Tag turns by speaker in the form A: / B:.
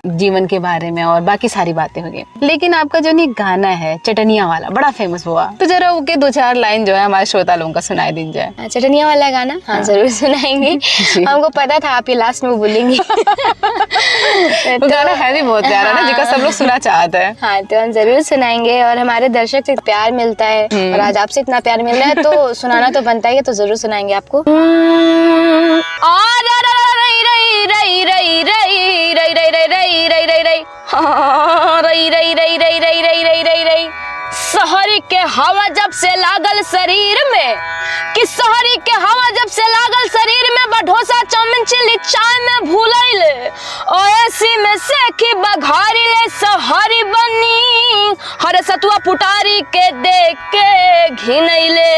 A: जीवन के बारे में और बाकी सारी बातें हो गई। लेकिन आपका जो नहीं गाना है चटनिया वाला बड़ा फेमस हुआ, तो जरा उसके 2-4 लाइन जो है हमारे श्रोता लोगों का सुनाई दीजिए।
B: चटनिया वाला गाना हाँ जरूर सुनाएंगे। हमको पता था आप ये लास्ट में बोलेंगे।
A: तो गाना है भी बहुत प्यारा ना, जिसका सब लोग सुनना चाहते हैं।
B: हाँ तो हम जरूर सुनाएंगे और हमारे दर्शक से प्यार मिलता है और आज आपसे इतना प्यार मिल रहा है तो सुनाना तो बनता ही है, तो जरूर सुनाएंगे आपको। शहरी के हवा जब से लागल शरीर में, कि शहरी के हवा जब से लागल शरीर में, बढ़ोसा चाउमीन चिल्ली चाय में भूलैले, ओएसी में सेखी बघारी ले शहरी बनी, हरे सतुआ पुटारी के देख के घिनैले।